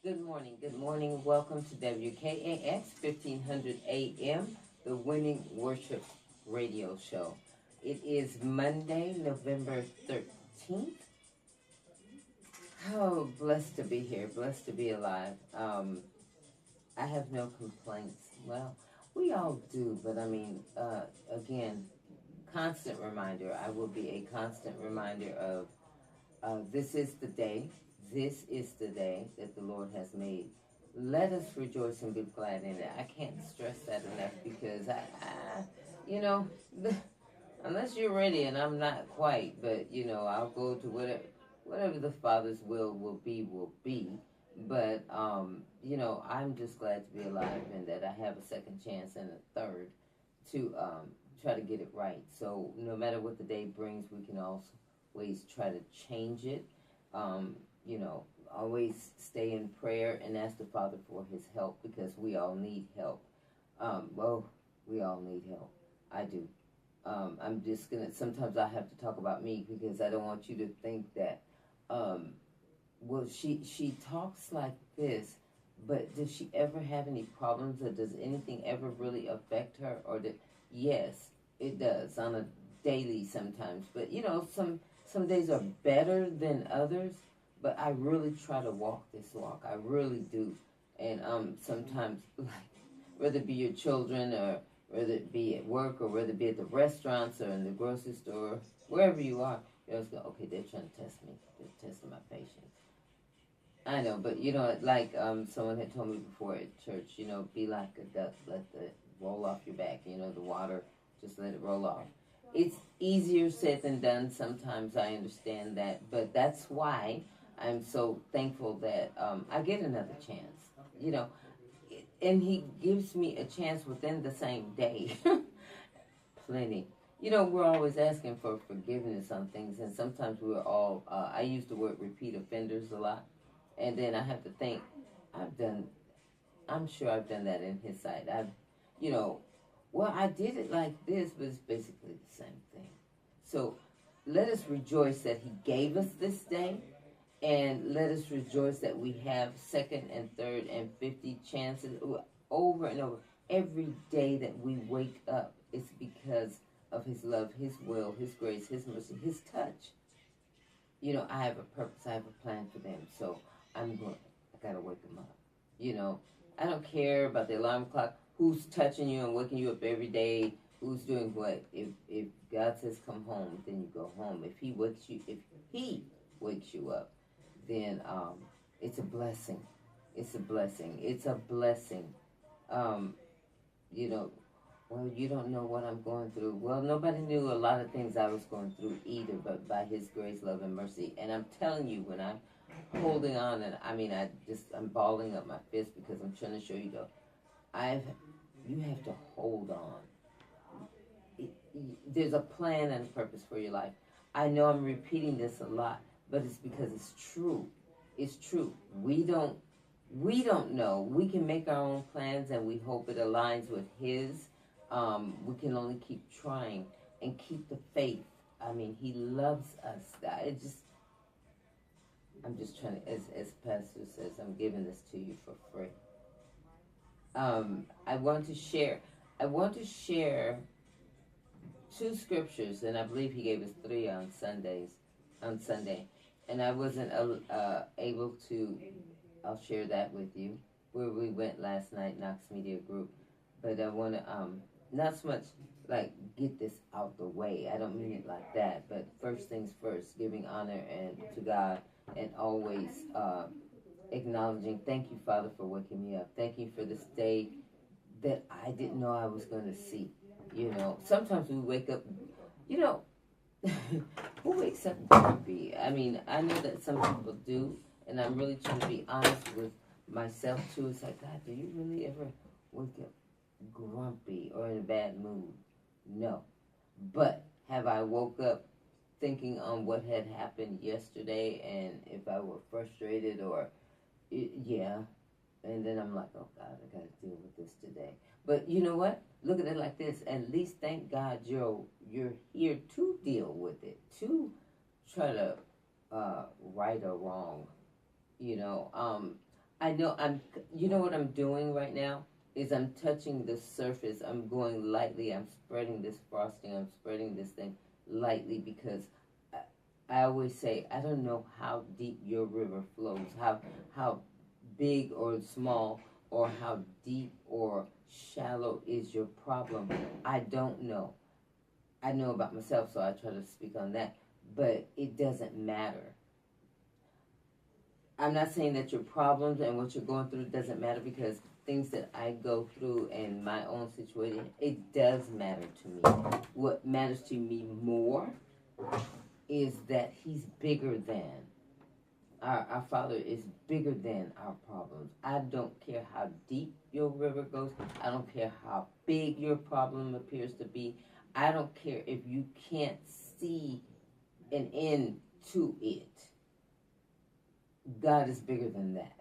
Good morning. Welcome to WKAX 1500 AM, the Winning Worship Radio Show. It is Monday, November 13th. Oh, blessed to be here, blessed to be alive. I have no complaints. Well, we all do, but I mean, again, constant reminder. I will be a constant reminder of this is the day. This is the day that the Lord has made. Let us rejoice and be glad in it. I can't stress that enough because you know, unless you're ready, and I'm not quite, but I'll go to whatever the Father's will be, will be. But I'm just glad to be alive and that I have a second chance and a third to try to get it right. So no matter what the day brings, we can always try to change it. Um, Always stay in prayer and ask the Father for His help because we all need help. Well, we all need help. I do. I'm just gonna. Sometimes I have to talk about me because I don't want you to think that. Well, she talks like this, but does she ever have any problems, or does anything ever really affect her? Yes, it does on a daily sometimes. But some days are better than others. But I really try to walk this walk. I really do. And sometimes, like, whether it be your children or whether it be at work or whether it be at the restaurants or in the grocery store, wherever you are, you always go, okay, they're trying to test me. They're testing my patience. I know, but like someone had told me before at church, be like a duck, let the roll off your back. The water, just let it roll off. It's easier said than done. Sometimes I understand that, but that's why I'm so thankful that I get another chance. You know, and He gives me a chance within the same day. Plenty. We're always asking for forgiveness on things, and sometimes we're all. I use the word repeat offenders a lot, and then I have to think. I've done. I'm sure I've done that in His sight. You know, well, I did it like this, but it's basically the same thing. So, let us rejoice that He gave us this day, and let us rejoice that we have second and third and 50 chances over and over. Every day that we wake up, it's because of His love, His will, His grace, His mercy, His touch. I have a purpose, I have a plan for them. So I gotta wake them up. I don't care about the alarm clock, who's touching you and waking you up every day, who's doing what. If God says come home, then you go home. If He wakes you up, then it's a blessing. It's a blessing. It's a blessing. Um, you know, well, you don't know what I'm going through. Well, nobody knew a lot of things I was going through either, but by His grace, love, and mercy. And I'm telling you, when I'm holding on, and I'm balling up my fist because I'm trying to show you, you have to hold on. There's a plan and a purpose for your life. I know I'm repeating this a lot, but it's because it's true. It's true. We don't know. We can make our own plans and we hope it aligns with His. We can only keep trying and keep the faith. He loves us. I'm just trying to, as Pastor says, I'm giving this to you for free. I want to share two scriptures, and I believe he gave us three on Sunday, and I wasn't able to. I'll share that with you where we went last night, Knox Media Group. But I want to not so much like get this out the way. I don't mean it like that, but first things first, giving honor and to God, and always acknowledging. Thank you, Father, for waking me up. Thank you for this day that I didn't know I was going to see. Sometimes we wake up, who wakes up grumpy? I know that some people do, and I'm really trying to be honest with myself too. It's like, God, do you really ever wake up grumpy or in a bad mood? No. But have I woke up thinking on what had happened yesterday and if I were frustrated or, yeah. And then I'm like, oh God, I got to deal with this today. But you know what? Look at it like this. At least thank God you're here to deal with it, to try to right or wrong. I know you know what I'm doing right now is I'm touching the surface. I'm going lightly. I'm spreading this frosting. I'm spreading this thing lightly because I always say, I don't know how deep your river flows, how big or small, or how deep or shallow is your problem. I don't know. I know about myself, so I try to speak on that. But it doesn't matter. I'm not saying that your problems and what you're going through doesn't matter, because things that I go through and my own situation, it does matter to me. What matters to me more is that he's bigger than. Our Father is bigger than our problems. I don't care how deep your river goes. I don't care how big your problem appears to be. I don't care if you can't see an end to it. God is bigger than that.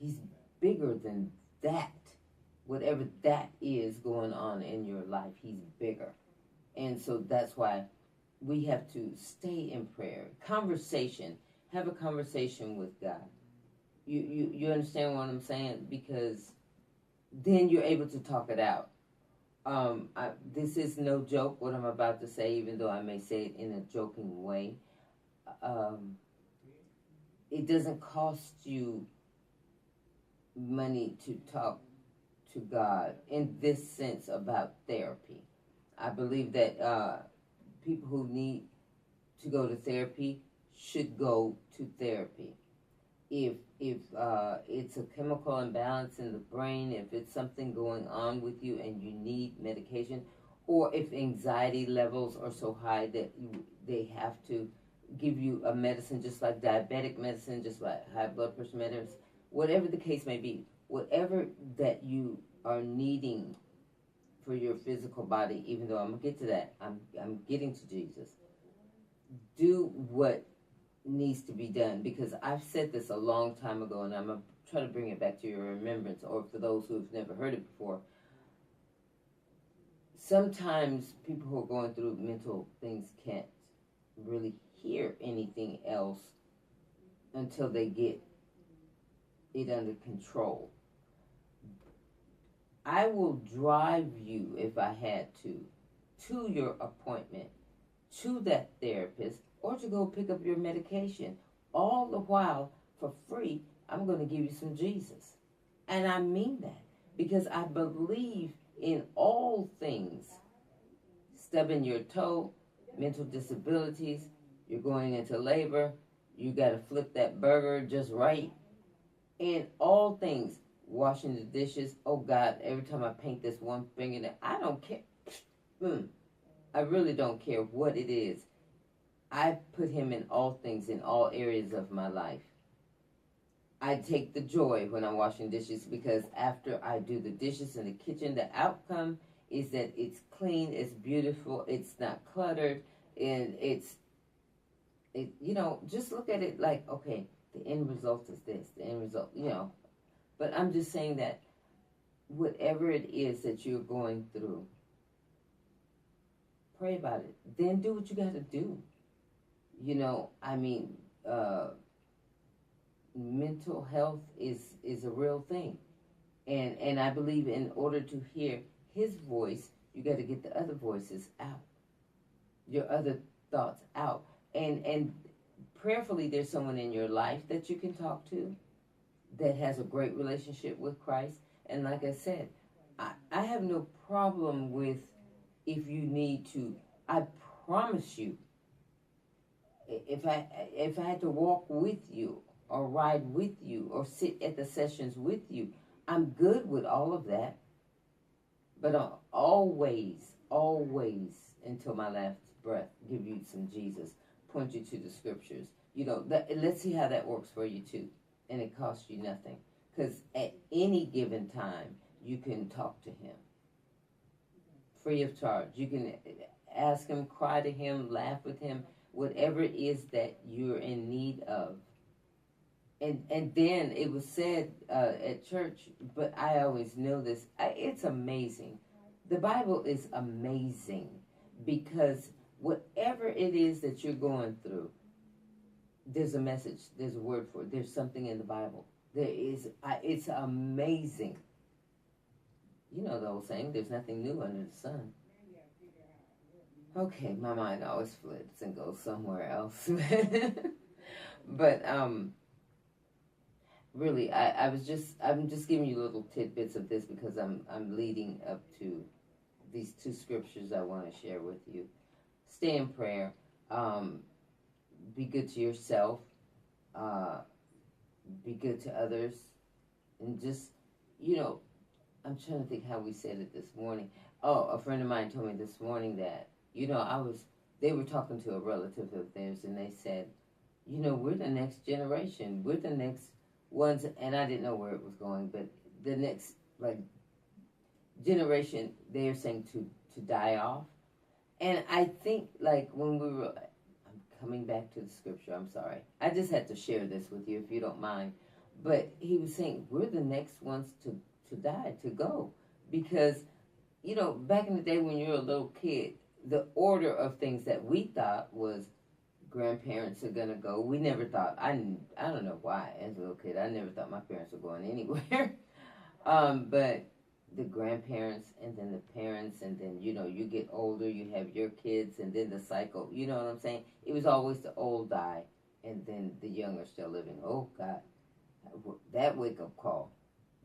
He's bigger than that. Whatever that is going on in your life, he's bigger. And so that's why we have to stay in prayer. Conversation. Have a conversation with God. You understand what I'm saying? Because then you're able to talk it out. This is no joke, what I'm about to say, even though I may say it in a joking way. It doesn't cost you money to talk to God in this sense about therapy. I believe that people who need to go to therapy should go to therapy. If it's a chemical imbalance in the brain, if it's something going on with you and you need medication, or if anxiety levels are so high that they have to give you a medicine, just like diabetic medicine, just like high blood pressure medicine, whatever the case may be, whatever that you are needing for your physical body, even though I'm going to get to that, I'm getting to Jesus. Do what needs to be done, because I've said this a long time ago, and I'm going to try to bring it back to your remembrance, or for those who've never heard it before. Sometimes people who are going through mental things can't really hear anything else until they get it under control. I will drive you, if I had to your appointment, to that therapist, or to go pick up your medication. All the while, for free, I'm going to give you some Jesus. And I mean that, because I believe in all things. Stubbing your toe, mental disabilities, you're going into labor, you got to flip that burger just right. In all things, washing the dishes. Oh God, every time I paint this one finger, I don't care. I really don't care what it is. I put him in all things, in all areas of my life. I take the joy when I'm washing dishes, because after I do the dishes in the kitchen, the outcome is that it's clean, it's beautiful, it's not cluttered, and just look at it like, okay, the end result is this, the end result, But I'm just saying that whatever it is that you're going through, pray about it. Then do what you got to do. Mental health is a real thing. And I believe in order to hear his voice, you got to get the other voices out, your other thoughts out. And prayerfully, there's someone in your life that you can talk to that has a great relationship with Christ. And like I said, I have no problem with, if you need to, I promise you, if I had to walk with you or ride with you or sit at the sessions with you, I'm good with all of that. But I'll always, until my last breath, give you some Jesus, point you to the scriptures. Let's see how that works for you too. And it costs you nothing. Because at any given time, you can talk to him. Free of charge. You can ask him, cry to him, laugh with him, whatever it is that you're in need of. And then it was said at church, but I always know this, it's amazing. The Bible is amazing, because whatever it is that you're going through, there's a message, there's a word for it, there's something in the Bible. It's amazing. You know the old saying, there's nothing new under the sun. Okay, my mind always flips and goes somewhere else. But really, I'm just giving you little tidbits of this because I'm leading up to these two scriptures I want to share with you. Stay in prayer. Um, be good to yourself. Uh, be good to others, and just, you know, I'm trying to think how we said it this morning. Oh, a friend of mine told me this morning that, they were talking to a relative of theirs, and they said, we're the next generation. We're the next ones, and I didn't know where it was going, but the next, like, generation, they're saying to die off. And I think, like, when we were, I'm coming back to the scripture, I'm sorry. I just had to share this with you, if you don't mind. But he was saying, we're the next ones to die, to go. Because, back in the day when you were a little kid, the order of things that we thought was grandparents are going to go. We never thought, I don't know why, as a little kid, I never thought my parents were going anywhere. But the grandparents and then the parents, and then, you get older, you have your kids, and then the cycle, you know what I'm saying? It was always the old die, and then the young are still living. Oh, God. That wake-up call.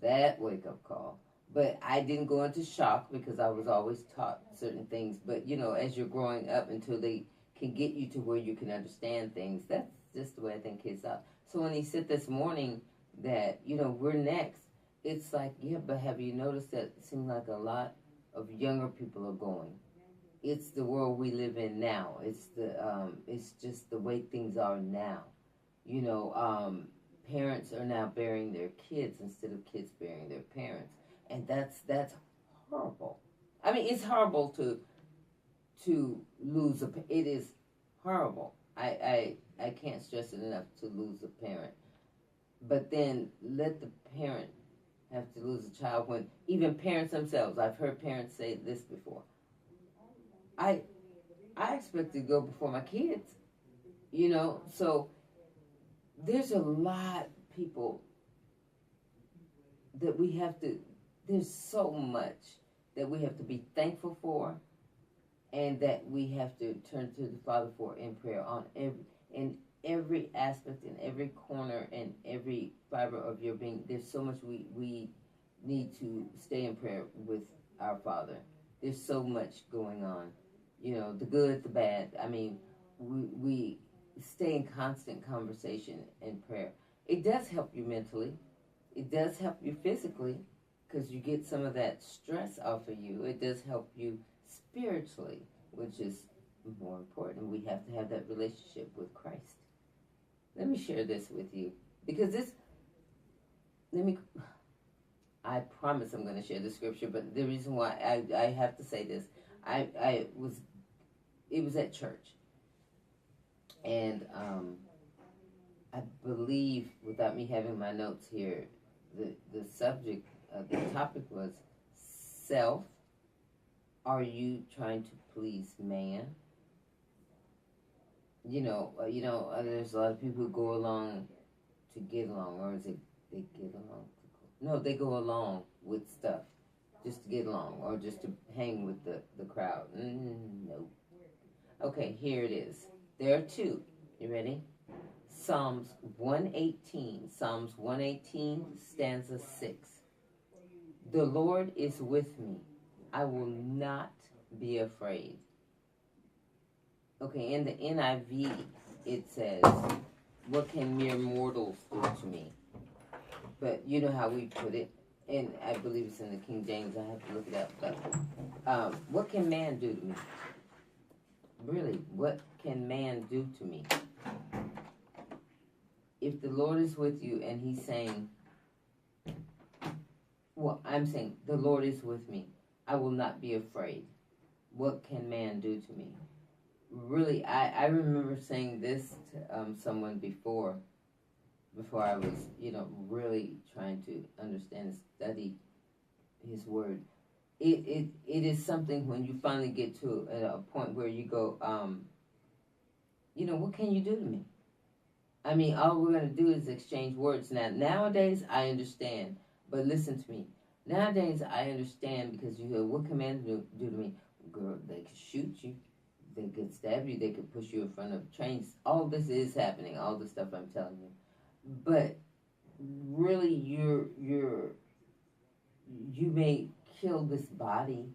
That wake-up call. But I didn't go into shock because I was always taught certain things. But, as you're growing up until they can get you to where you can understand things, that's just the way I think kids are. So when he said this morning that, we're next, it's like, yeah, but have you noticed that it seems like a lot of younger people are going? It's the world we live in now. It's just the way things are now. Parents are now burying their kids instead of kids burying their parents, and that's horrible. I mean, it's horrible to lose it is horrible. I can't stress it enough, to lose a parent. But then let the parent have to lose a child, when even parents themselves, I've heard parents say this before. I expect to go before my kids, so there's a lot of people that we have to, there's so much that we have to be thankful for, and that we have to turn to the Father for in prayer in every aspect, in every corner, and every fiber of your being. There's so much we need to stay in prayer with our Father. There's so much going on, the good, the bad. I mean, we stay in constant conversation and prayer. It does help you mentally. It does help you physically, because you get some of that stress off of you. It does help you spiritually, which is more important. We have to have that relationship with Christ. Let me share this with you, because I promise I'm going to share the scripture, but the reason why I have to say this, it was at church, and I believe, without me having my notes here, the subject, the topic was self. Are you trying to please man? There's a lot of people who go along to get along, or is it they get along to go? No, they go along with stuff just to get along, or just to hang with the crowd. No. Okay, here it is. There are two. You ready? Psalms 118. Psalms 118, stanza 6. The Lord is with me. I will not be afraid. Okay, in the NIV, it says, what can mere mortals do to me? But you know how we put it, and I believe it's in the King James. I have to look it up. But what can man do to me? Really, what can man do to me? If the Lord is with you and he's saying, well, I'm saying, the Lord is with me, I will not be afraid. What can man do to me? Really, I remember saying this to someone before I was, really trying to understand and study his word. It is something when you finally get to a point where you go, what can you do to me? I mean, all we're going to do is exchange words. Now, nowadays, I understand. But listen to me. Nowadays, I understand because you hear, what can men do to me? Girl, they could shoot you. They could stab you. They could push you in front of trains. All this is happening. All the stuff I'm telling you. But really, you may kill this body,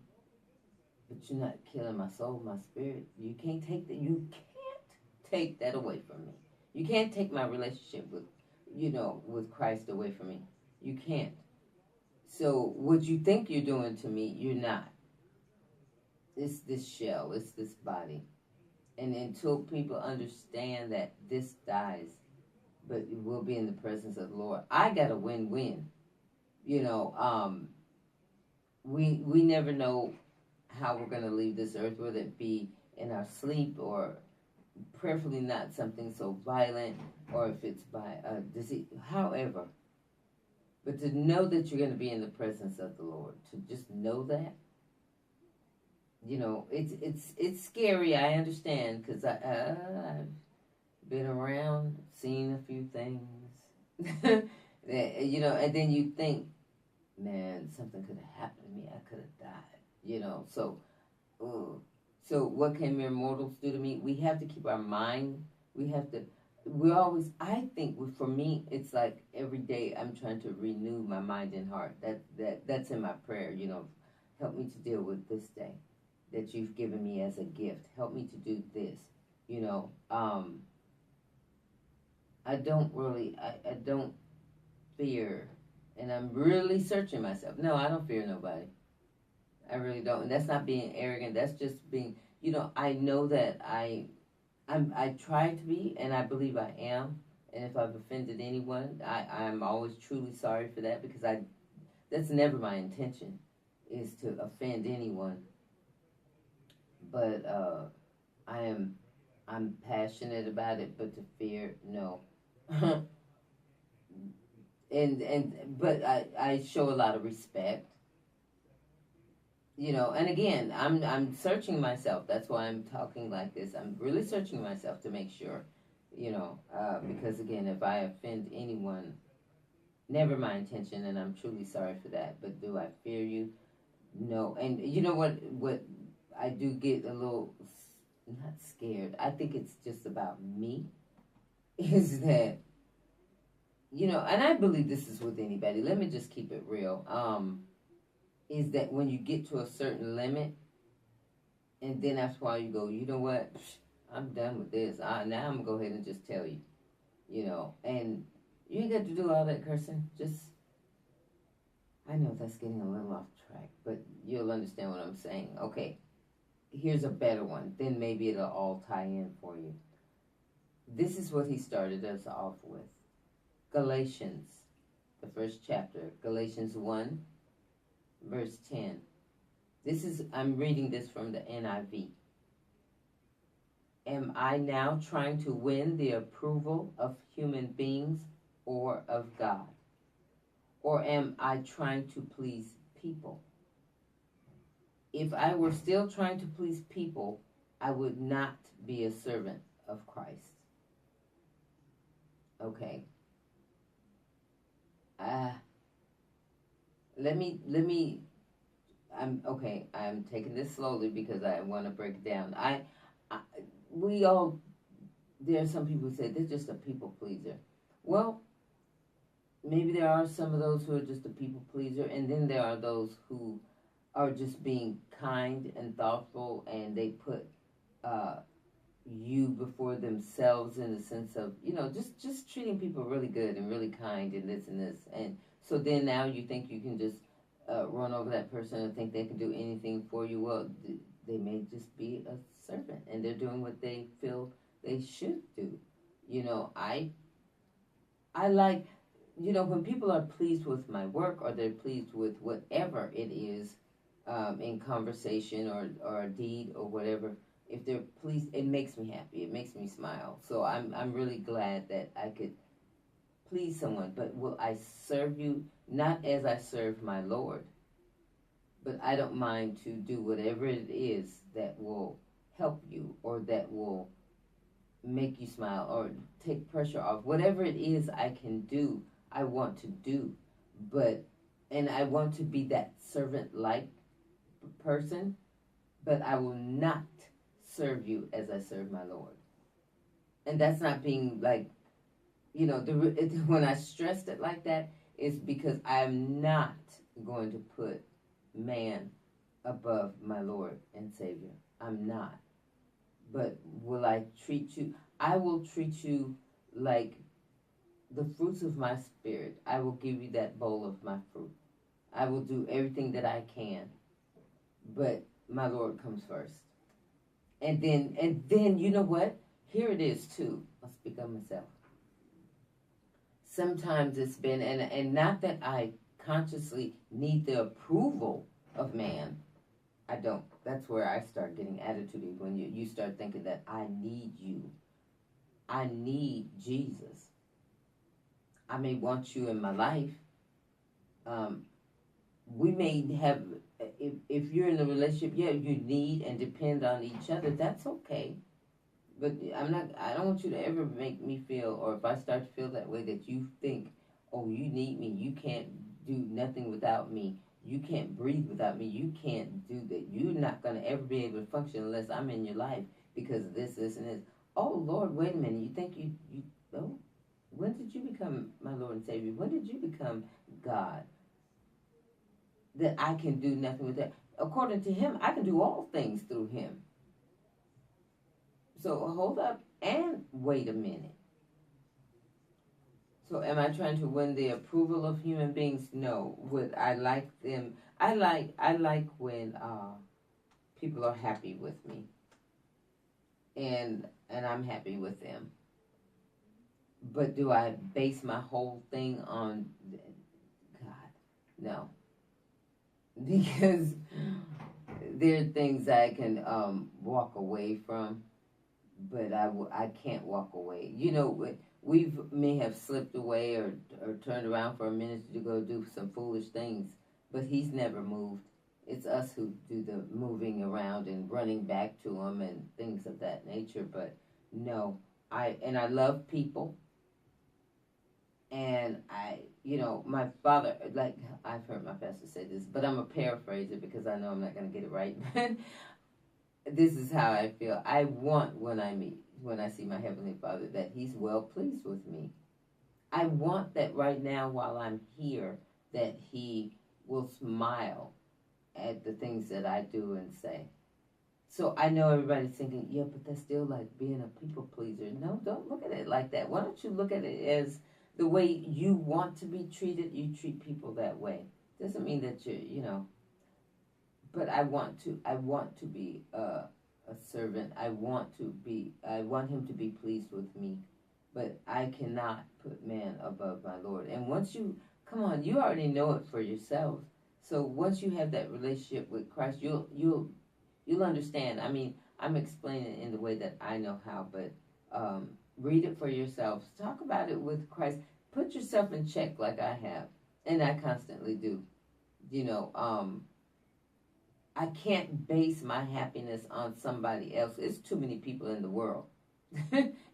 but you're not killing my soul, my spirit. You can't take that. You can't take that away from me. You can't take my relationship with, with Christ away from me. You can't. So what you think you're doing to me, you're not. It's this shell. It's this body. And until people understand that this dies, but we'll be in the presence of the Lord, I got a win-win. We never know how we're going to leave this earth, whether it be in our sleep or prayerfully not something so violent, or if it's by disease, however. But to know that you're going to be in the presence of the Lord, to just know that, it's scary. I understand, because I've been around, seen a few things, and then you think, man, something could have happened to me. I could have died, so. Ugh. So what can mere mortals do to me? We have to keep our mind. I think for me, it's like every day I'm trying to renew my mind and heart. That's in my prayer, help me to deal with this day that you've given me as a gift. Help me to do this, I don't fear, and I'm really searching myself. No, I don't fear nobody. I really don't. And that's not being arrogant. That's just being, I know that I try to be, and I believe I am. And if I've offended anyone, I'm always truly sorry for that, because that's never my intention, is to offend anyone. But I'm passionate about it, but to fear, no. But I show a lot of respect. And again, I'm searching myself. That's why I'm talking like this. I'm really searching myself to make sure, because again, if I offend anyone, never my intention, and I'm truly sorry for that. But do I fear you? No. And you know what I do get a little, not scared. I think it's just about me, is that, and I believe this is with anybody. Let me just keep it real. Is that when you get to a certain limit, and then after a while you go, you know what, I'm done with this. Now I'm going to go ahead and just tell you, and you ain't got to do all that cursing. Just, I know that's getting a little off track, but you'll understand what I'm saying. Okay, here's a better one. Then maybe it'll all tie in for you. This is what he started us off with. Galatians, the first chapter, Galatians 1, verse 10. I'm reading this from the NIV. Am I now trying to win the approval of human beings or of God? Or am I trying to please people? If I were still trying to please people, I would not be a servant of Christ. Okay. Let me I'm taking this slowly because I want to break it down. There are some people who say they're just a people pleaser. Well, maybe there are some of those who are just a people pleaser, and then there are those who are just being kind and thoughtful, and they put you before themselves, in the sense of, just treating people really good and really kind and this and this. And so then now you think you can just run over that person and think they can do anything for you. Well, they may just be a servant, and they're doing what they feel they should do. I like, when people are pleased with my work, or they're pleased with whatever it is, in conversation or a deed or whatever, if they're pleased, it makes me happy. It makes me smile. So I'm really glad that I could please someone. But will I serve you? Not as I serve my Lord, but I don't mind to do whatever it is that will help you, or that will make you smile or take pressure off. Whatever it is I can do, I want to do. But, and I want to be that servant-like person, but I will not serve you as I serve my Lord. And that's not being like, when I stressed it like that, it's because I'm not going to put man above my Lord and Savior. I'm not. But will I treat you? I will treat you like the fruits of my spirit. I will give you that bowl of my fruit. I will do everything that I can. But my Lord comes first. And then you know what? Here it is too. I'll speak on myself. Sometimes it's been, and not that I consciously need the approval of man. I don't. That's where I start getting attitude when you start thinking that I need you. I need Jesus. I may want you in my life. We may have, if you're in a relationship, yeah, you need and depend on each other. That's okay. But I don't want you to ever make me feel, or if I start to feel that way, that you think, oh, you need me. You can't do nothing without me. You can't breathe without me. You can't do that. You're not going to ever be able to function unless I'm in your life because of this, and this. Oh, Lord, wait a minute. You think oh, when did you become my Lord and Savior? When did you become God? That I can do nothing with that. According to him, I can do all things through him. So hold up and wait a minute. So am I trying to win the approval of human beings? No. Would I like them? I like when people are happy with me, and I'm happy with them. But do I base my whole thing on God? No, because there are things I can walk away from, but I can't walk away. We may have slipped away or turned around for a minute to go do some foolish things, but he's never moved. It's us who do the moving around and running back to him and things of that nature. But no, I love people. And my father, like I've heard my pastor say this, but I'm going to paraphrase it because I know I'm not going to get it right. This is how I feel. I want when I see my Heavenly Father, that he's well pleased with me. I want that right now while I'm here, that he will smile at the things that I do and say. So I know everybody's thinking, yeah, but that's still like being a people pleaser. No, don't look at it like that. Why don't you look at it as the way you want to be treated, you treat people that way. Doesn't mean that but I want to be a servant. I want him to be pleased with me. But I cannot put man above my Lord. And once you already know it for yourself. So once you have that relationship with Christ, you'll understand. I mean, I'm explaining it in the way that I know how, but read it for yourself. Talk about it with Christ. Put yourself in check like I have, and I constantly do. I can't base my happiness on somebody else. It's too many people in the world.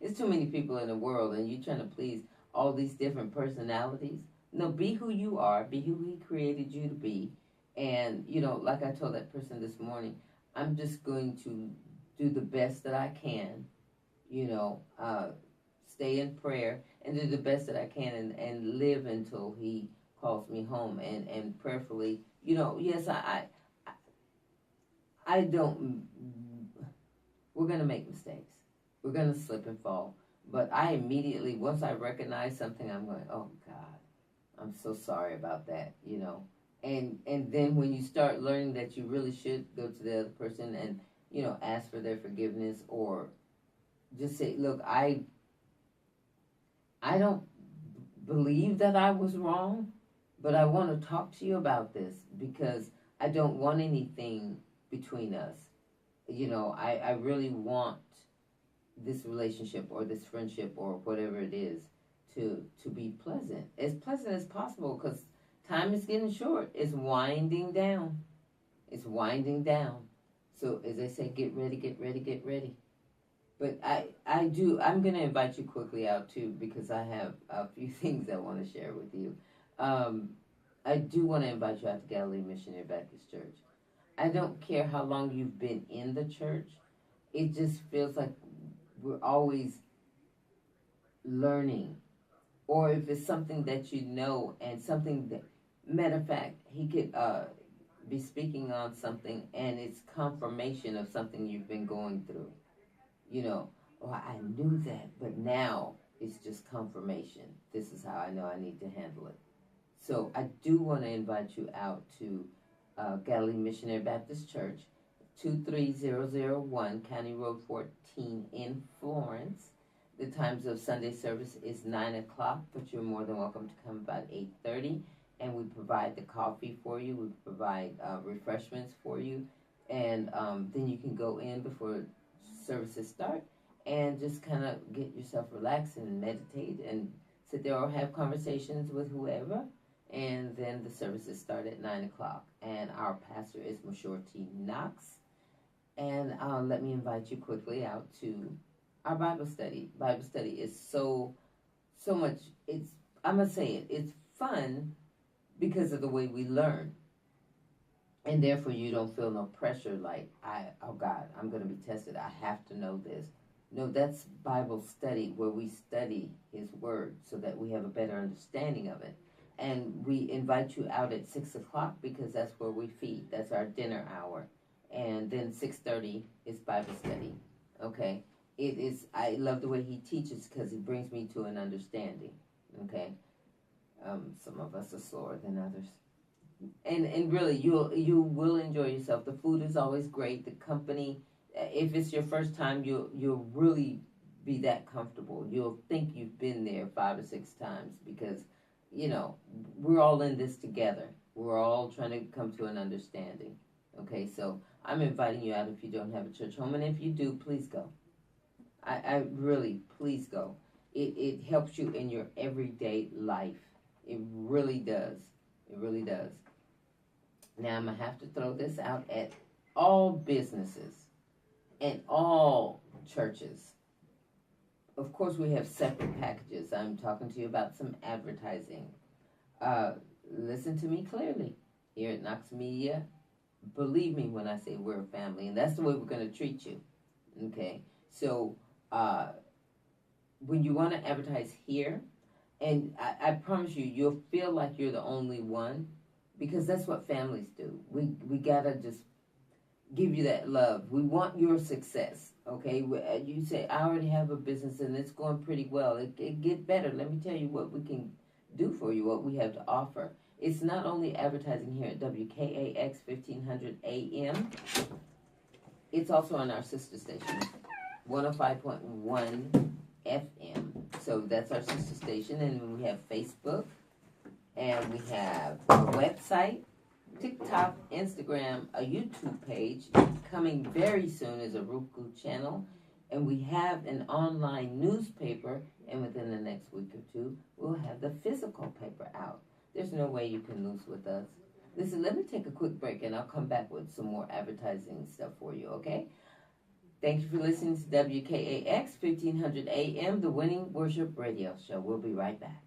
It's too many people in the world, and you're trying to please all these different personalities. No, be who you are. Be who he created you to be. And, like I told that person this morning, I'm just going to do the best that I can, stay in prayer and do the best that I can and live until he calls me home. And prayerfully, yes, I don't, we're going to make mistakes. We're going to slip and fall. But I immediately, once I recognize something, I'm going, oh, God, I'm so sorry about that, And then when you start learning that you really should go to the other person and, ask for their forgiveness, or just say, look, I don't believe that I was wrong, but I want to talk to you about this because I don't want anything between us. I really want this relationship or this friendship or whatever it is to be pleasant as possible, because time is getting short. It's winding down. It's winding down. So as they say, get ready, get ready, get ready. But I'm going to invite you quickly out too because I have a few things I want to share with you. Um, I do want to invite you out to Galilee Missionary Baptist Church. I don't care how long you've been in the church. It just feels like we're always learning. Or if it's something that you know and something that, matter of fact, he could be speaking on something and it's confirmation of something you've been going through. You know, oh, I knew that, but now it's just confirmation. This is how I know I need to handle it. So I do want to invite you out to Galilee Missionary Baptist Church, 23001 County Road 14 in Florence. The times of Sunday service is 9 o'clock, but you're more than welcome to come about 8:30. And we provide the coffee for you. We provide refreshments for you. And then you can go in before services start and just kind of get yourself relaxed and meditate and sit there or have conversations with whoever. And then the services start at 9 o'clock. And our pastor is Mashore T. Knox. And let me invite you quickly out to our Bible study. Bible study is so much, I'm going to say it, it's fun because of the way we learn. And therefore you don't feel no pressure like, oh God, I'm going to be tested. I have to know this. No, that's Bible study where we study his word so that we have a better understanding of it. And we invite you out at 6 o'clock because that's where we feed. That's our dinner hour. And then 6:30 is Bible study. Okay? It is, I love the way he teaches because he brings me to an understanding. Okay? Some of us are slower than others. And really, you will enjoy yourself. The food is always great. The company, if it's your first time, you'll really be that comfortable. You'll think you've been there 5 or 6 times because, you know, we're all in this together. We're all trying to come to an understanding. Okay, so I'm inviting you out if you don't have a church home, and if you do, please go. I really, please go. It helps you in your everyday life. It really does. It really does. Now I'm going to have to throw this out at all businesses and all churches. Of course, we have separate packages. I'm talking to you about some advertising. Listen to me clearly. Here at Knox Media, believe me when I say we're a family, and that's the way we're going to treat you. Okay? So, when you want to advertise here, and I promise you, you'll feel like you're the only one, because that's what families do. We gotta just give you that love. We want your success, okay? You say, I already have a business and it's going pretty well. It get better. Let me tell you what we can do for you, what we have to offer. It's not only advertising here at WKAX 1500 AM. It's also on our sister station, 105.1 FM. So that's our sister station, and we have Facebook, and we have a website, TikTok, Instagram, a YouTube page. Coming very soon is a Roku channel, and we have an online newspaper, and within the next week or two, we'll have the physical paper out. There's no way you can lose with us. Listen, let me take a quick break, and I'll come back with some more advertising stuff for you, okay? Thank you for listening to WKAX 1500 AM, the Winning Worship Radio Show. We'll be right back.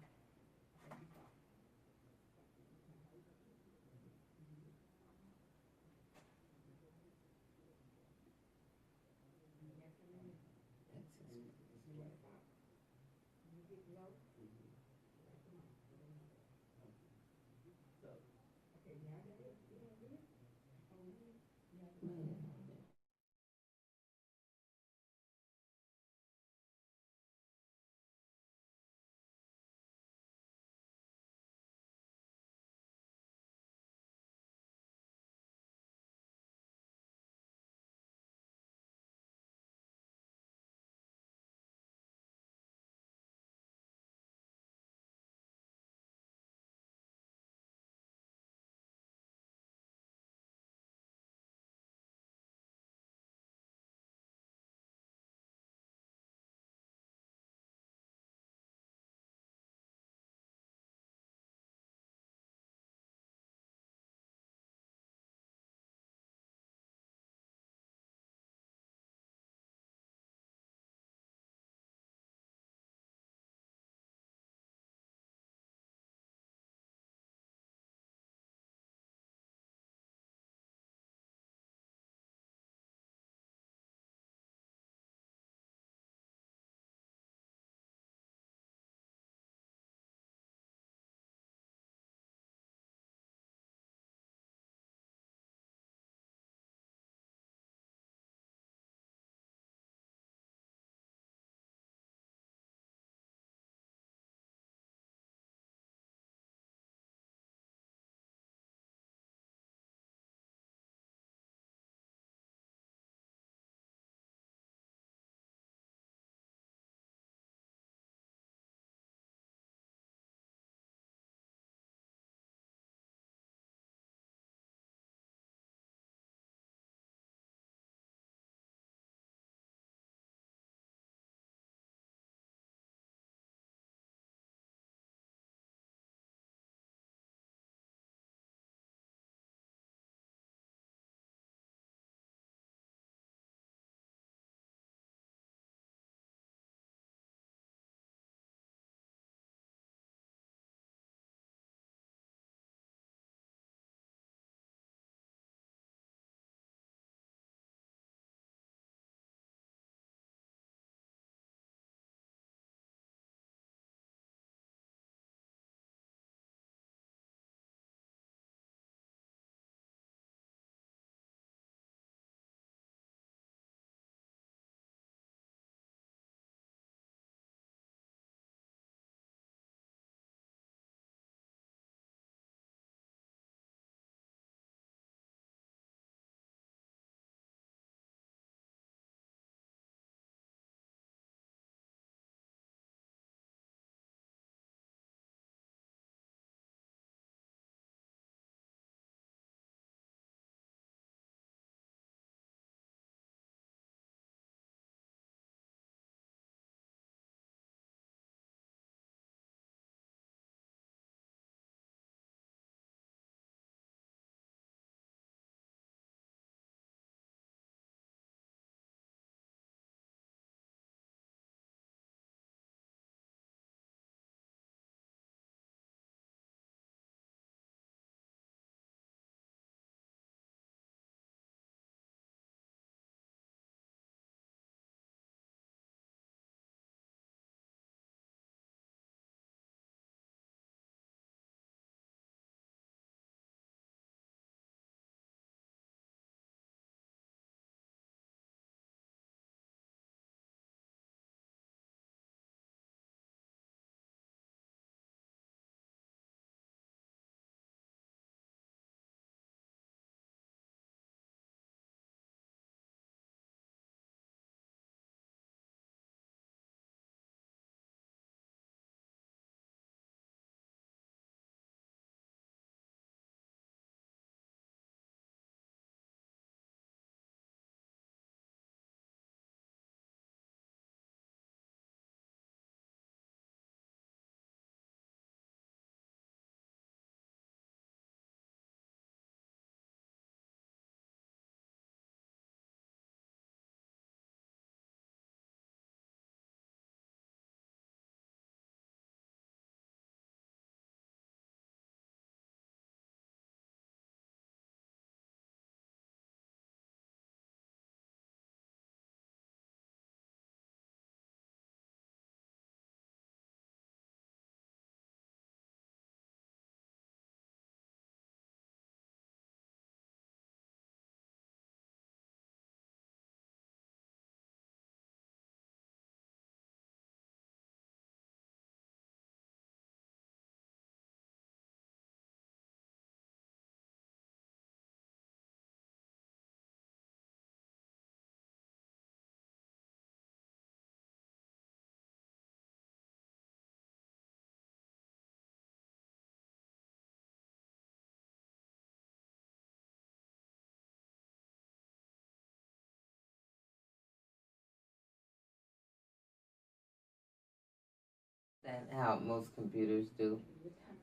understand how most computers do.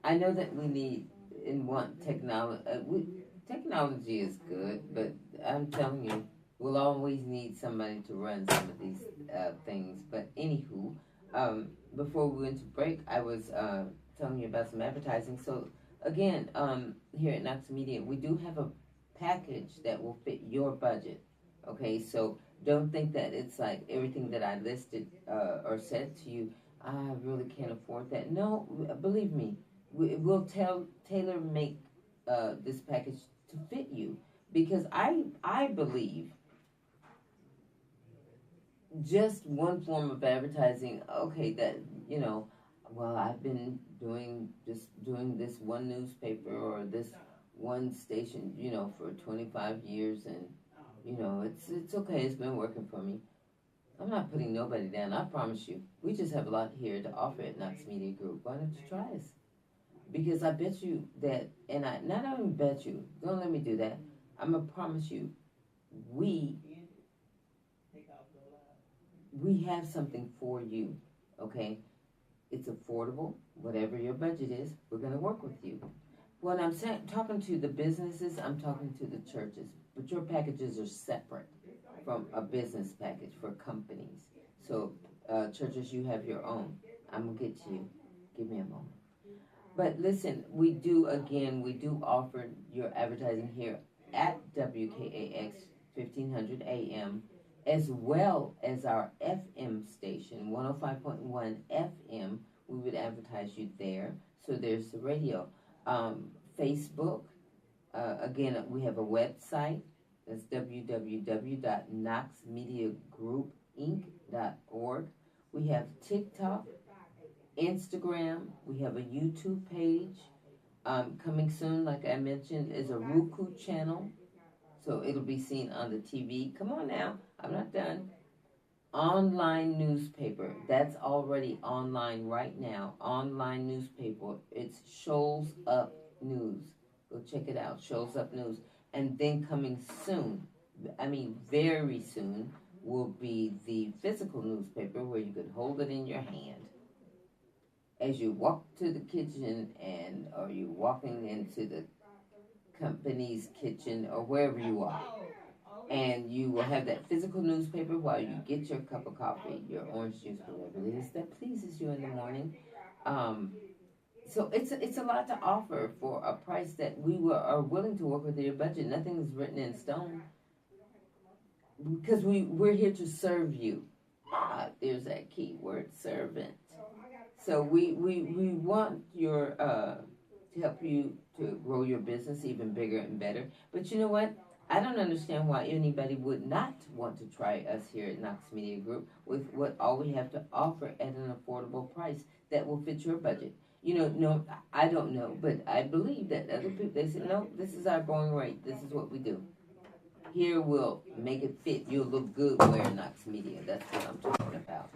I know that we need and want technology. Technology is good, but I'm telling you, we'll always need somebody to run some of these things. But anywho, before we went to break, I was telling you about some advertising. So again, here at Knox Media, we do have a package that will fit your budget. Okay, so don't think that it's like everything that I listed or said to you. I really can't afford that. No, believe me, we'll tailor make this package to fit you, because I believe just one form of advertising, okay, that, you know, well, I've been doing this one newspaper or this one station, you know, for 25 years, and you know, it's okay, it's been working for me. I'm not putting nobody down, I promise you. We just have a lot here to offer at Knox Media Group. Why don't you try us? Because I bet you that, and I not only bet you, don't let me do that. I'm gonna promise you, we we have something for you. Okay, it's affordable. Whatever your budget is, we're gonna work with you. When I'm talking to the businesses, I'm talking to the churches. But your packages are separate from a business package for companies. So churches, you have your own. I'm gonna get to you. Give me a moment. But listen, we do offer your advertising here at WKAX 1500 AM, as well as our FM station, 105.1 FM. We would advertise you there. So there's the radio. Facebook, again, we have a website. That's www.knoxmediagroupinc.org. We have TikTok, Instagram. We have a YouTube page. Coming soon, like I mentioned, is a Roku channel. So it'll be seen on the TV. Come on now, I'm not done. Online newspaper. That's already online right now. Online newspaper. It's Shows Up News. Go check it out. Shows Up News. And then coming soon, I mean very soon, will be the physical newspaper where you could hold it in your hand as you walk to the kitchen, and or you walking into the company's kitchen or wherever you are. And you will have that physical newspaper while you get your cup of coffee, your orange juice, whatever it is that pleases you in the morning. So it's a lot to offer for a price that are willing to work with your budget. Nothing is written in stone, because we're here to serve you. There's that key word, servant. So we want to help you to grow your business even bigger and better. But you know what? I don't understand why anybody would not want to try us here at Knox Media Group with what all we have to offer at an affordable price that will fit your budget. You know, no, I don't know, but I believe that other people, they say, no, this is our going rate. This is what we do. Here we'll make it fit. You'll look good wearing Knox Media. That's what I'm talking about.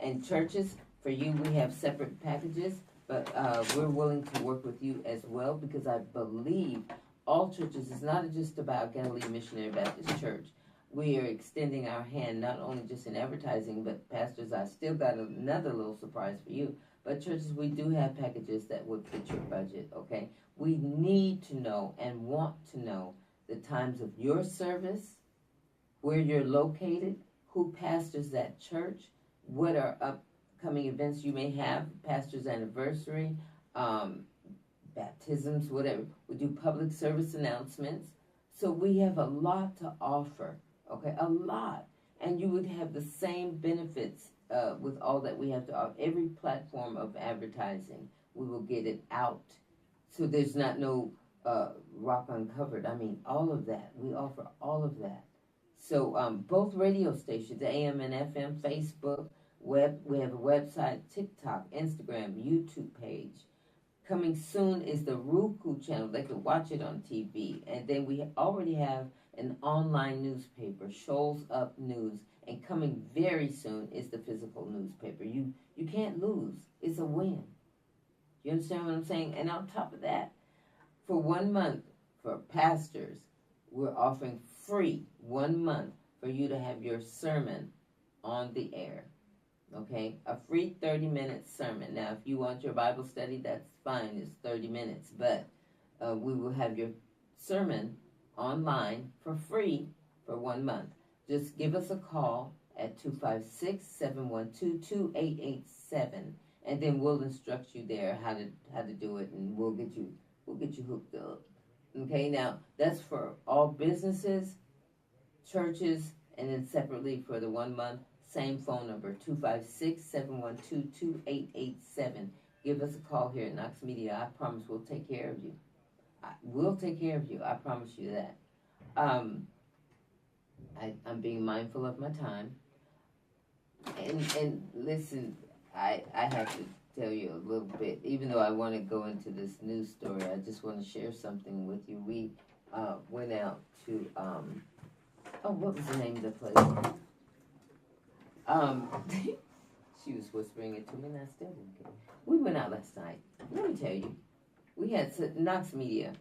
And churches, for you, we have separate packages, but we're willing to work with you as well, because I believe all churches is not just about Galilee Missionary Baptist Church. We are extending our hand not only just in advertising, but pastors, I still got another little surprise for you. But churches, we do have packages that would fit your budget, okay? We need to know and want to know the times of your service, where you're located, who pastors that church, what are upcoming events you may have, pastor's anniversary, baptisms, whatever. We do public service announcements. So we have a lot to offer, okay, a lot. And you would have the same benefits with all that we have to offer. Every platform of advertising, we will get it out. So there's not no rock uncovered. I mean, all of that. We offer all of that. So both radio stations, AM and FM, Facebook, we have a website, TikTok, Instagram, YouTube page. Coming soon is the Roku channel. They can watch it on TV. And then we already have an online newspaper, Shows Up News. And coming very soon is the physical newspaper. You can't lose. It's a win. You understand what I'm saying? And on top of that, for 1 month, for pastors, we're offering free 1 month for you to have your sermon on the air. Okay, a free 30-minute sermon. Now, if you want your Bible study, that's fine. It's 30 minutes, but we will have your sermon online for free for 1 month. Just give us a call at 256-712-2887, and then we'll instruct you there how to do it, and we'll get you hooked up. Okay, now that's for all businesses, churches, and then separately for the 1 month, same phone number, 256-712-2887. Give us a call here at Knox Media. I promise we'll take care of you. We'll take care of you. I promise you that. I'm being mindful of my time. And listen, I have to tell you a little bit, even though I want to go into this news story, I just want to share something with you. We went out to, what was the name of the place? She was whispering it to me and I still didn't get it. We went out last night. Let me tell you, we had Knox Media.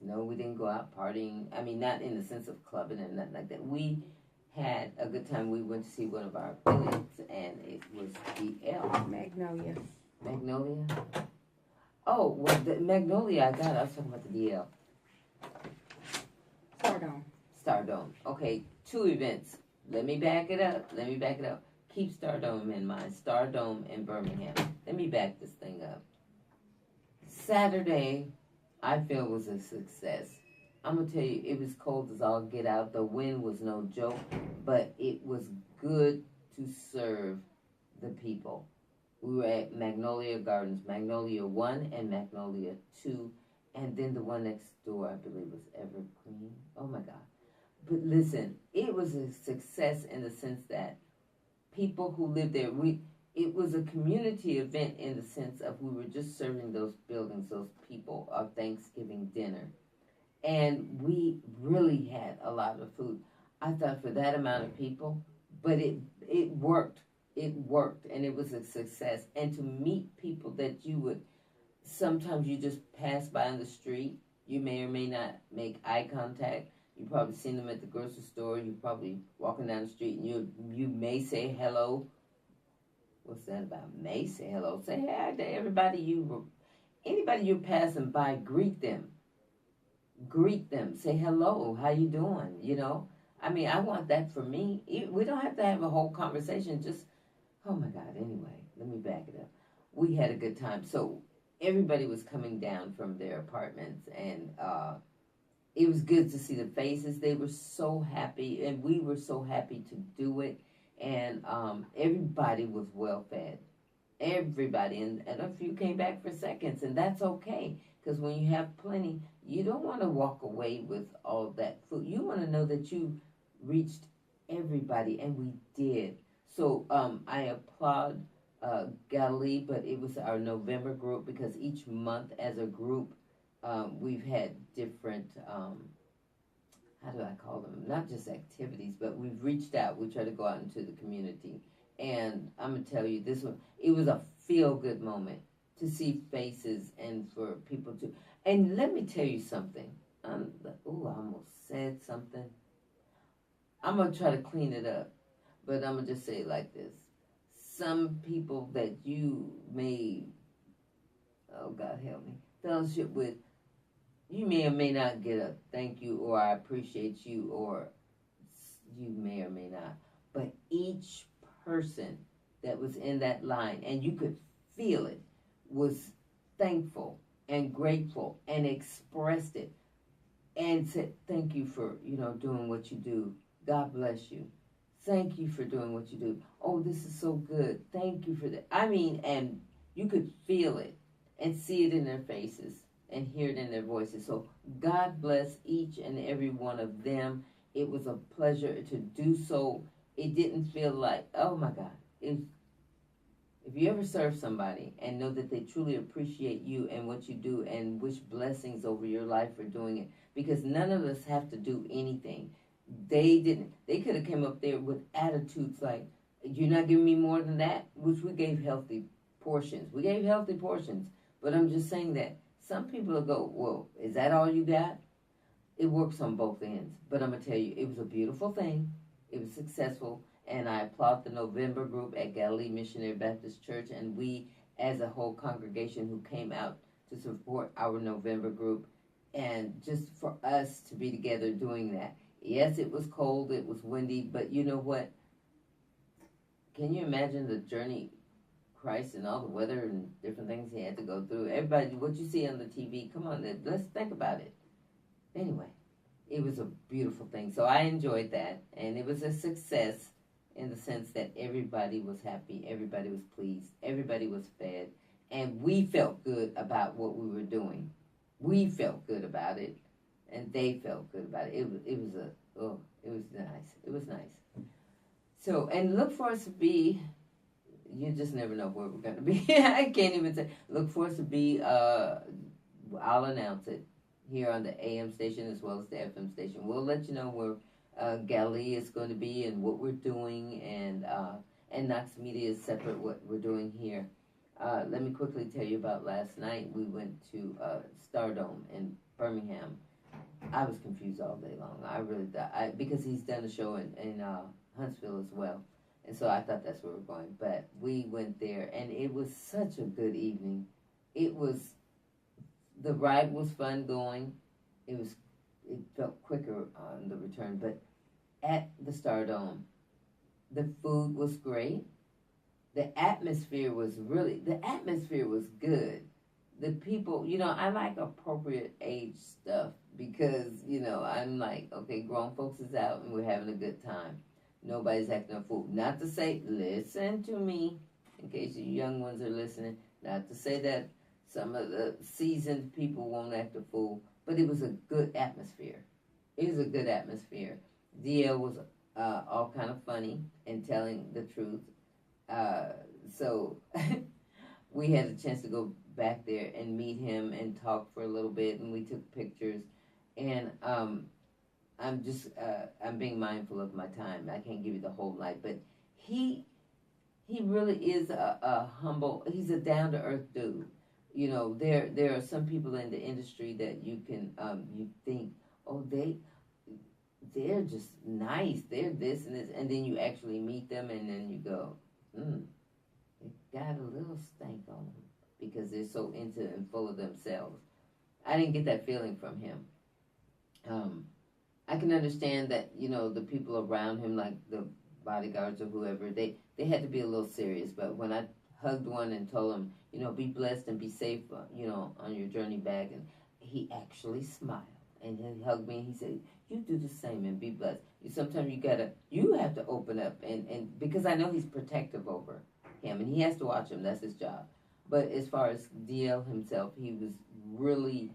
No, we didn't go out partying. I mean, not in the sense of clubbing and nothing like that. We had a good time. We went to see one of our affiliates, and it was DL. Magnolia. Magnolia? Oh, well, the Magnolia I got. I was talking about the DL. Stardome. Stardome. Okay, 2 events. Let me back it up. Keep Stardome in mind. Stardome in Birmingham. Let me back this thing up. Saturday, I feel, was a success. I'm going to tell you, it was cold as all get out. The wind was no joke, but it was good to serve the people. We were at Magnolia Gardens, Magnolia 1 and Magnolia 2, and then the one next door, I believe, was Evergreen. Oh, my God. But listen, it was a success in the sense that people who lived there, it was a community event in the sense of we were just serving those buildings, those people, our Thanksgiving dinner. And we really had a lot of food. I thought for that amount of people, but it worked. It worked, and it was a success. And to meet people that you would, sometimes you just pass by on the street, you may or may not make eye contact. You probably seen them at the grocery store. You probably walking down the street, and you may say hello. What's that about? May say hello. Say hi to everybody anybody you're passing by. Greet them. Greet them. Say hello. How you doing? You know. I mean, I want that for me. We don't have to have a whole conversation. Just, oh my God. Anyway, let me back it up. We had a good time. So everybody was coming down from their apartments, and it was good to see the faces. They were so happy, and we were so happy to do it. And everybody was well fed. Everybody. And a few came back for seconds, and that's okay. Because when you have plenty, you don't want to walk away with all that food. You want to know that you reached everybody, and we did. So I applaud Galilee, but it was our November group, because each month as a group, we've had different, how do I call them? Not just activities, but we've reached out. We try to go out into the community. And I'm going to tell you, this one, it was a feel-good moment to see faces and for people to, and let me tell you something. I almost said something. I'm going to try to clean it up, but I'm going to just say it like this. Some people that you may, oh God help me, fellowship with, you may or may not get a thank you or I appreciate you, or you may or may not. But each person that was in that line, and you could feel it, was thankful and grateful and expressed it and said, thank you for, doing what you do. God bless you. Thank you for doing what you do. Oh, this is so good. Thank you for that. I mean, and you could feel it and see it in their faces and hear it in their voices. So God bless each and every one of them. It was a pleasure to do so. It didn't feel like, oh my God. If you ever serve somebody and know that they truly appreciate you and what you do and wish blessings over your life for doing it, because none of us have to do anything. They could have come up there with attitudes like, you're not giving me more than that, which we gave healthy portions. But I'm just saying that some people will go, well, is that all you got? It works on both ends. But I'm going to tell you, it was a beautiful thing. It was successful. And I applaud the November group at Galilee Missionary Baptist Church, and we, as a whole congregation who came out to support our November group, and just for us to be together doing that. Yes, it was cold, it was windy, but you know what? Can you imagine the journey Christ and all the weather and different things he had to go through? Everybody, what you see on the TV, come on, let's think about it. Anyway, it was a beautiful thing. So I enjoyed that, and it was a success in the sense that everybody was happy, everybody was pleased, everybody was fed, and we felt good about what we were doing. We felt good about it, and they felt good about it. It was nice. It was nice. So, and look for us to be. You just never know where we're going to be. I can't even say. Look for us to be. I'll announce it here on the AM station as well as the FM station. We'll let you know where Galilee is going to be and what we're doing, and Knox Media is separate what we're doing here. Let me quickly tell you about last night. We went to Stardome in Birmingham. I was confused all day long. I really thought, because he's done a show in Huntsville as well. And so I thought that's where we're going. But we went there, and it was such a good evening. The ride was fun going. It felt quicker on the return. But at the Stardome, the food was great. The atmosphere was good. The people, I like appropriate age stuff because, I'm like, okay, grown folks is out and we're having a good time. Nobody's acting a fool. Not to say, listen to me, in case you young ones are listening, not to say that some of the seasoned people won't act a fool, but it was a good atmosphere. It was a good atmosphere. DL was all kind of funny and telling the truth. So we had a chance to go back there and meet him and talk for a little bit, and we took pictures. And I'm being mindful of my time. I can't give you the whole night, but he really is a humble. He's a down to earth dude. There are some people in the industry that you can you think, oh, they're just nice. They're this and this, and then you actually meet them, and then you go, they got a little stank on them because they're so into and full of themselves. I didn't get that feeling from him. I can understand that, the people around him, like the bodyguards or whoever, they had to be a little serious. But when I hugged one and told him, be blessed and be safe, on your journey back, and he actually smiled. And he hugged me and he said, you do the same and be blessed. Sometimes you have to open up, and because I know he's protective over him, and he has to watch him. That's his job. But as far as DL himself, he was really,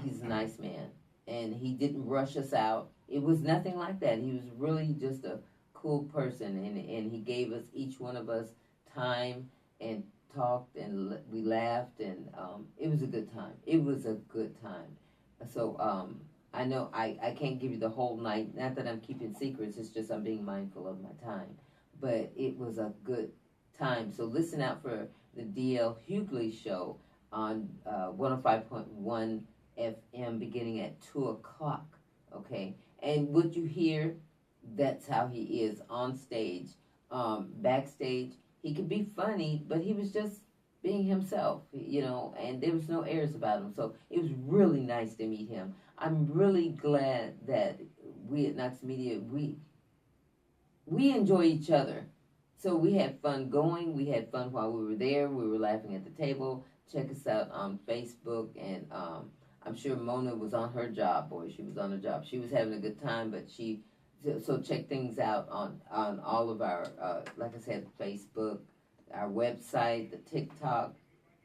he's a nice man. And he didn't rush us out. It was nothing like that. He was really just a cool person, and he gave us, each one of us, time and talked, and we laughed, and it was a good time. It was a good time. So I know I can't give you the whole night. Not that I'm keeping secrets. It's just I'm being mindful of my time. But it was a good time. So listen out for the D.L. Hughley show on 105.1 FM beginning at 2 o'clock, okay? And what you hear, that's how he is on stage. Backstage, he could be funny, but he was just being himself, and there was no airs about him. So it was really nice to meet him. I'm really glad that we at Knox Media, we enjoy each other. So we had fun going. We had fun while we were there. We were laughing at the table. Check us out on Facebook, and I'm sure Mona was on her job. Boy, she was on her job. She was having a good time, but so check things out on all of our, like I said, Facebook, our website, the TikTok,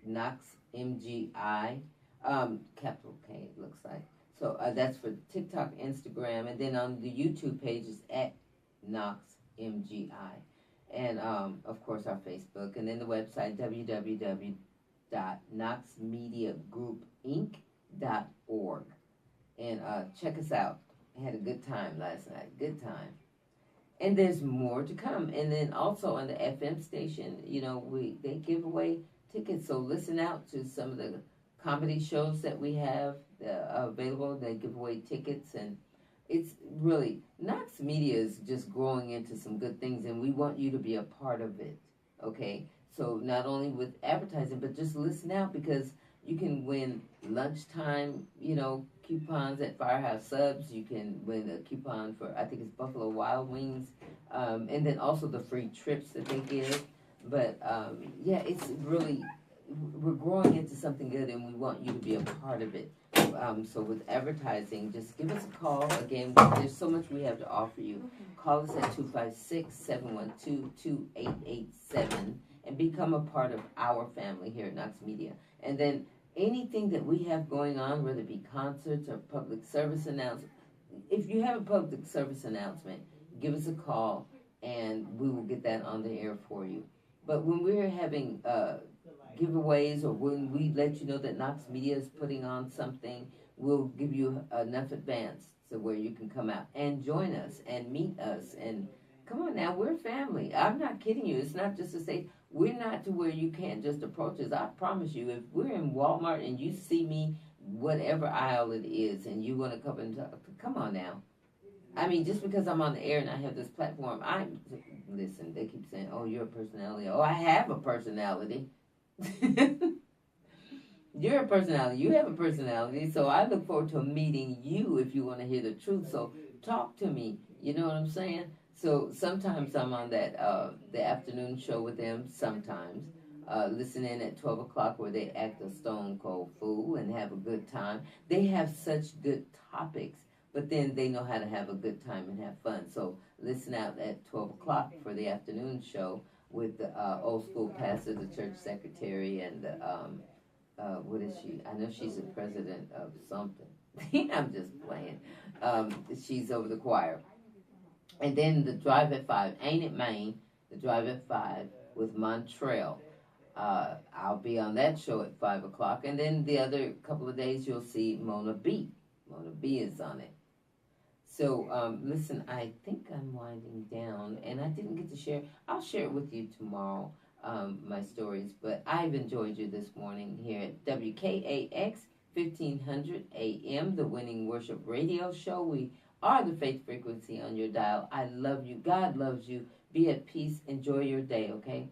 Knox MGI, capital K it looks like. So that's for TikTok, Instagram, and then on the YouTube page is at Knox MGI. And, of course, our Facebook, and then the website, www.knoxmediagroupinc.org. And check us out. I had a good time last night. Good time. And there's more to come. And then also on the FM station, they give away tickets. So listen out to some of the comedy shows that we have available. They give away tickets, and it's really, Knox Media is just growing into some good things, and we want you to be a part of it, okay? So not only with advertising, but just listen out, because you can win lunchtime, coupons at Firehouse Subs. You can win a coupon for, I think it's Buffalo Wild Wings, and then also the free trips that they give. But yeah, it's really, we're growing into something good, and we want you to be a part of it. So with advertising, just give us a call. Again, there's so much we have to offer you. Call us at 256-712-2887 and become a part of our family here at Knox Media. And then anything that we have going on, whether it be concerts or public service announcements, if you have a public service announcement, give us a call and we will get that on the air for you. But when we're having giveaways, or when we let you know that Knox Media is putting on something, we'll give you enough advance so where you can come out and join us and meet us. And come on now, we're family. I'm not kidding you. It's not just to say, we're not to where you can't just approach us. I promise you, if we're in Walmart and you see me, whatever aisle it is, and you want to come and talk, come on now. I mean, just because I'm on the air and I have this platform, listen, they keep saying, oh, you're a personality. Oh, I have a personality. You're a personality. You have a personality. So I look forward to meeting you if you want to hear the truth. So talk to me. You know what I'm saying? So sometimes I'm on that the afternoon show with them. Sometimes listen in at 12 o'clock where they act a stone cold fool and have a good time. They have such good topics, but then they know how to have a good time and have fun. So listen out at 12 o'clock for the afternoon show with the old school pastor, the church secretary, and the, what is she? I know she's the president of something. I'm just playing. She's over the choir. And then the Drive at 5, Ain't It Maine, the Drive at 5 with Montrell. I'll be on that show at 5 o'clock. And then the other couple of days you'll see Mona B. Mona B is on it. So, listen, I think I'm winding down, and I didn't get to share. I'll share it with you tomorrow, my stories, but I've enjoyed you this morning here at WKAX 1500 AM, the Winning Worship Radio Show. We are the faith frequency on your dial. I love you. God loves you. Be at peace. Enjoy your day, okay?